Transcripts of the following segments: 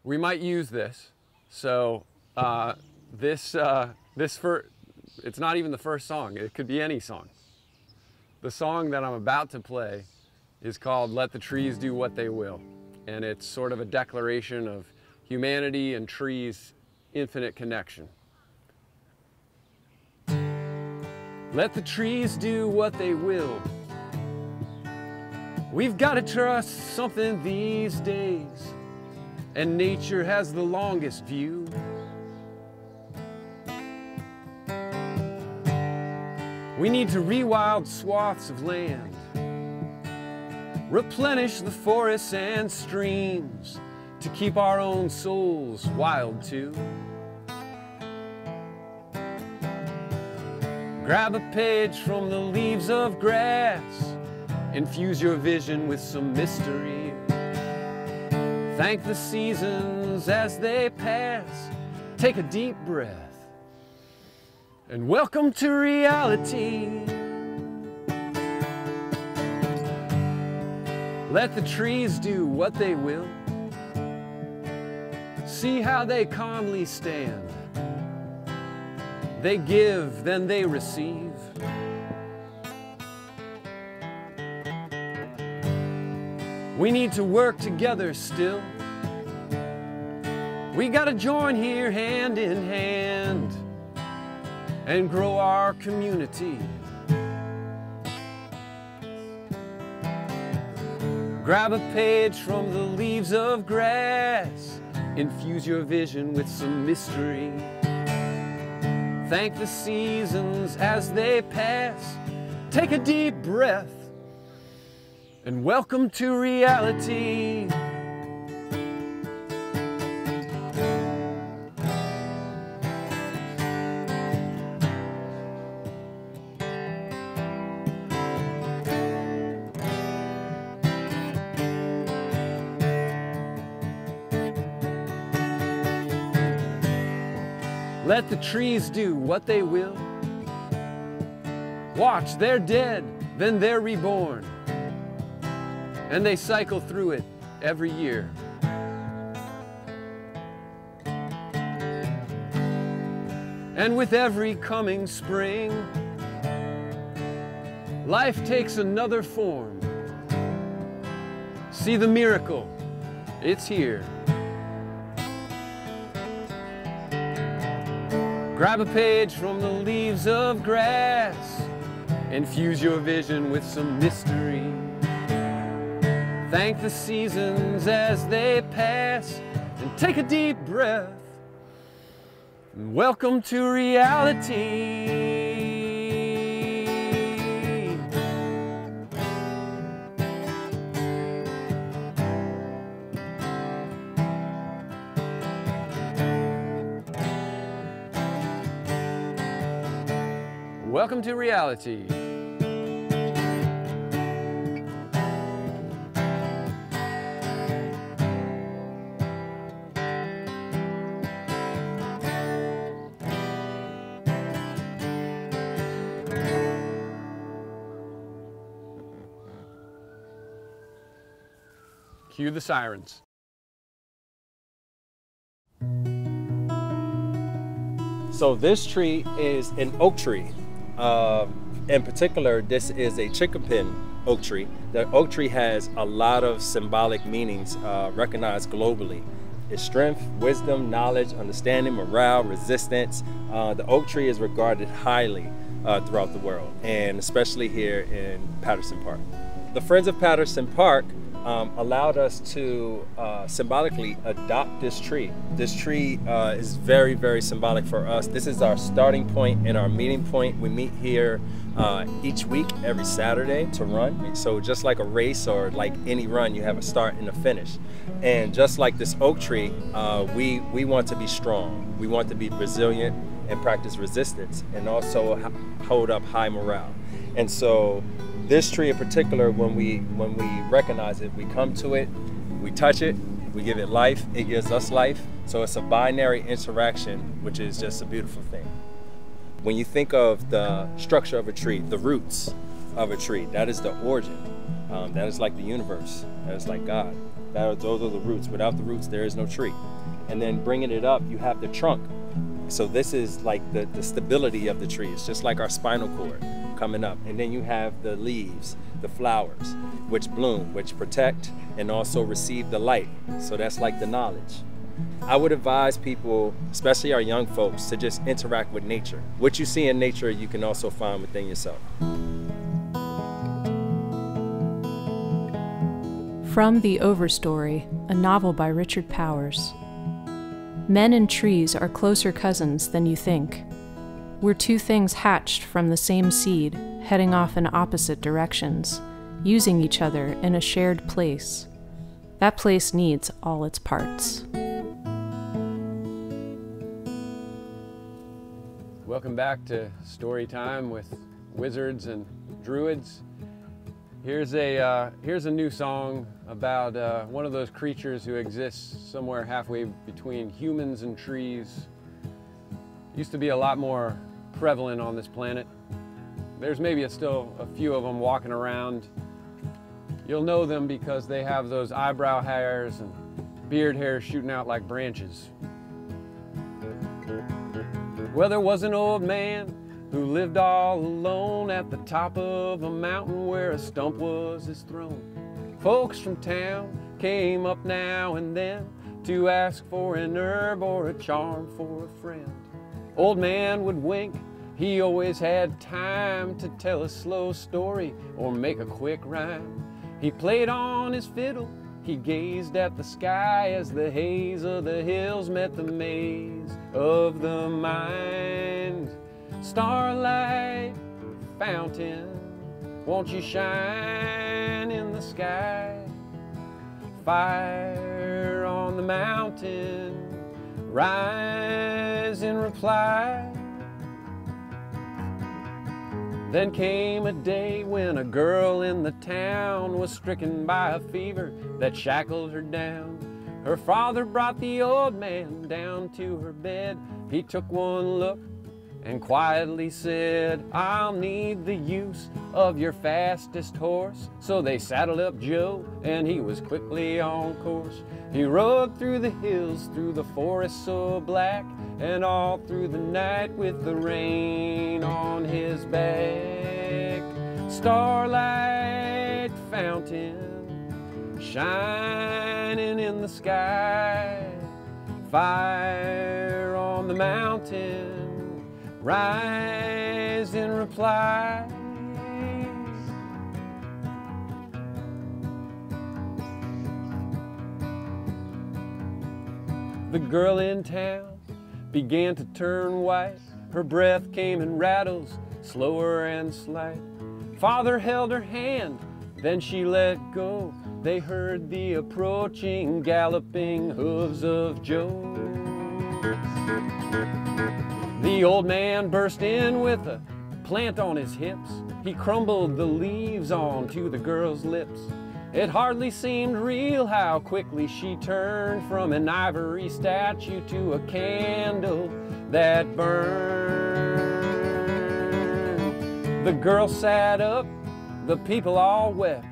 we might use this. So it's not even the first song. It could be any song. The song that I'm about to play is called Let the Trees Do What They Will. And it's sort of a declaration of humanity and trees' infinite connection. Let the trees do what they will. We've got to trust something these days, and nature has the longest view. We need to rewild swaths of land, replenish the forests and streams to keep our own souls wild too. Grab a page from the leaves of grass, infuse your vision with some mystery. Thank the seasons as they pass, take a deep breath, and welcome to reality. Let the trees do what they will. See how they calmly stand. They give, then they receive. We need to work together still. We gotta join here hand in hand and grow our community. Grab a page from the leaves of grass, infuse your vision with some mystery. Thank the seasons as they pass, take a deep breath, and welcome to reality. Let the trees do what they will. Watch, they're dead, then they're reborn. And they cycle through it every year. And with every coming spring, life takes another form. See the miracle, it's here. Grab a page from the leaves of grass, infuse your vision with some mystery. Thank the seasons as they pass, and take a deep breath, and welcome to reality. Welcome to reality. Cue the sirens. So this tree is an oak tree. In particular, this is a chinkapin oak tree. The oak tree has a lot of symbolic meanings recognized globally. Its strength, wisdom, knowledge, understanding, morale, resistance. The oak tree is regarded highly throughout the world, and especially here in Patterson Park. The Friends of Patterson Park allowed us to symbolically adopt this tree. This tree is very, very symbolic for us. This is our starting point and our meeting point. We meet here each week, every Saturday to run. So just like a race or like any run, you have a start and a finish. And just like this oak tree, we want to be strong. We want to be resilient and practice resistance, and also hold up high morale. And so this tree in particular, when we recognize it, we come to it, we touch it, we give it life, it gives us life. So it's a binary interaction, which is just a beautiful thing. When you think of the structure of a tree, the roots of a tree, that is the origin. That is like the universe. That is like God. Those are the roots. Without the roots, there is no tree. And then bringing it up, you have the trunk. So this is like the stability of the tree. It's just like our spinal cord coming up. And then you have the leaves, the flowers, which bloom, which protect and also receive the light. So that's like the knowledge. I would advise people, especially our young folks, to just interact with nature. What you see in nature, you can also find within yourself. From The Overstory, a novel by Richard Powers. Men and trees are closer cousins than you think. We're two things hatched from the same seed, heading off in opposite directions, using each other in a shared place. That place needs all its parts. Welcome back to Story Time with Wizards and Druids. Here's a new song about one of those creatures who exists somewhere halfway between humans and trees. Used to be a lot more prevalent on this planet. There's maybe still a few of them walking around. You'll know them because they have those eyebrow hairs and beard hairs shooting out like branches. Well, there was an old man who lived all alone at the top of a mountain where a stump was his throne. Folks from town came up now and then to ask for an herb or a charm for a friend. Old man would wink, he always had time to tell a slow story or make a quick rhyme. He played on his fiddle, he gazed at the sky as the haze of the hills met the maze of the mind. Starlight fountain, won't you shine in the sky? Fire on the mountain, rise in reply. Then came a day when a girl in the town was stricken by a fever that shackled her down. Her father brought the old man down to her bed. He took one look and quietly said, I'll need the use of your fastest horse. So they saddled up Joe and he was quickly on course. He rode through the hills, through the forest so black, and all through the night with the rain on his back. Starlight fountain, shining in the sky. Fire on the mountain, rise in reply. The girl in town began to turn white. Her breath came in rattles, slower and slight. Father held her hand, then she let go. They heard the approaching, galloping hooves of Joe. The old man burst in with a plant on his hips. He crumbled the leaves onto the girl's lips. It hardly seemed real how quickly she turned from an ivory statue to a candle that burned. The girl sat up, the people all wept.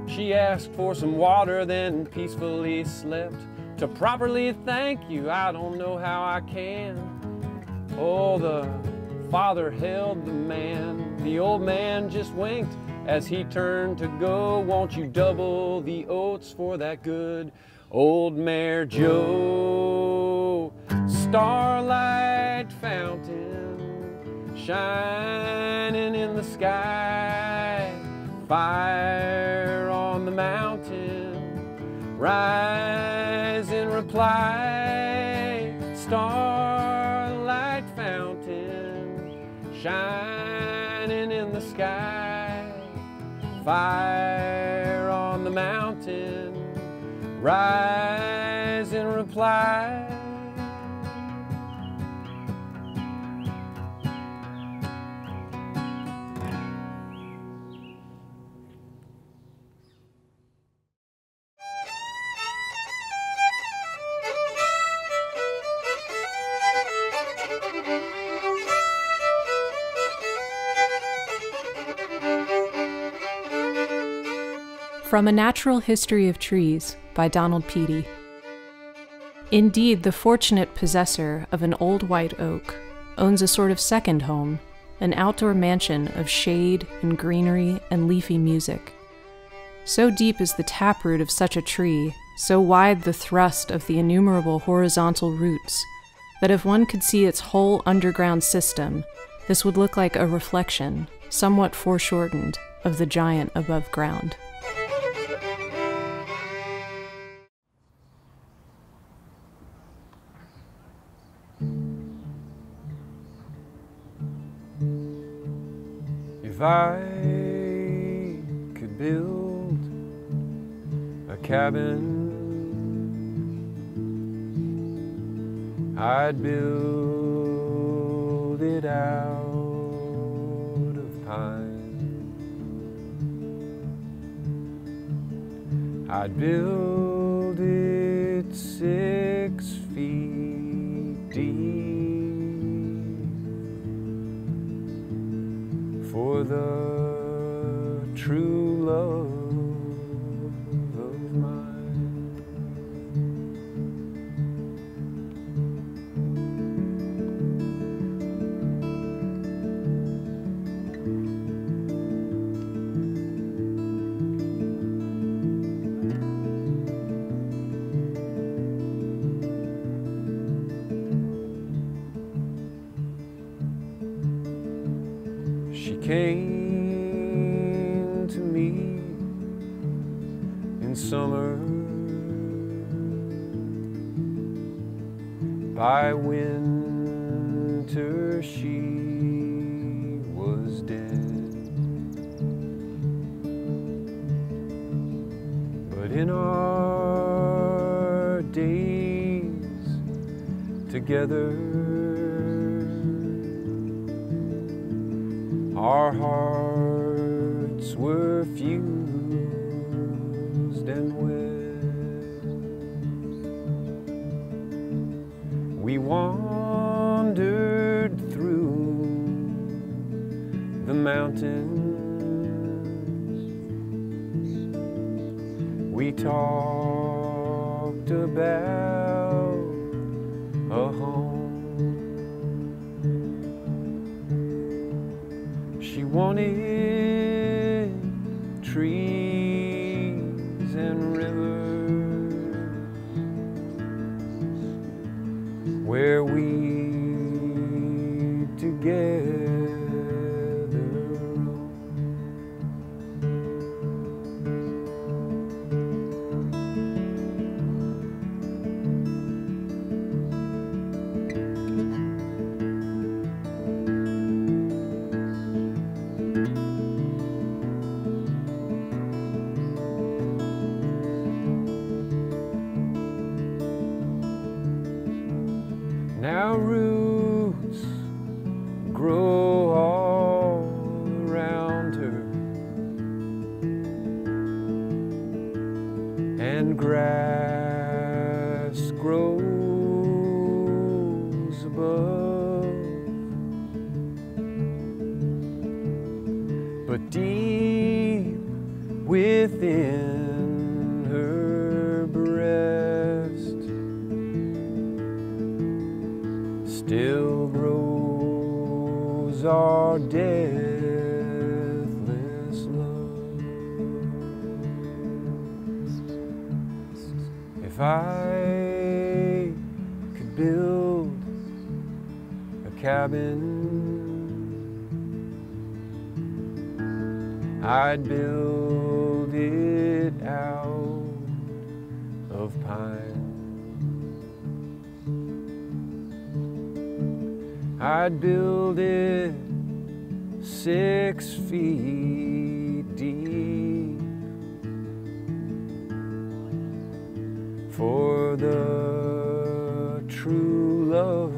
She asked for some water, then peacefully slept. To properly thank you, I don't know how I can. Oh, the father held the man. The old man just winked as he turned to go. Won't you double the oats for that good old mare Joe? Starlight fountain, shining in the sky. Fire on the mountain, rise in reply. Starlight fountain, shining in the sky. Fire on the mountain, rise in reply. From A Natural History of Trees by Donald Peety. Indeed, the fortunate possessor of an old white oak owns a sort of second home, an outdoor mansion of shade and greenery and leafy music. So deep is the taproot of such a tree, so wide the thrust of the innumerable horizontal roots, that if one could see its whole underground system, this would look like a reflection, somewhat foreshortened, of the giant above ground. If I could build a cabin, I'd build it out of pine. I'd build it 6 feet deep for the true love of mine. She came to me in summer, by winter she was dead. But in our days together, our hearts were fused and wed. We wandered through the mountains. We talked about a home. She wanted trees and rivers where we together roam. Now roots grow all around her, and grass grows above. But deep within her breast still grows our deathless love. If I could build a cabin, I'd build it out of pine. I'd build it 6 feet deep for the true love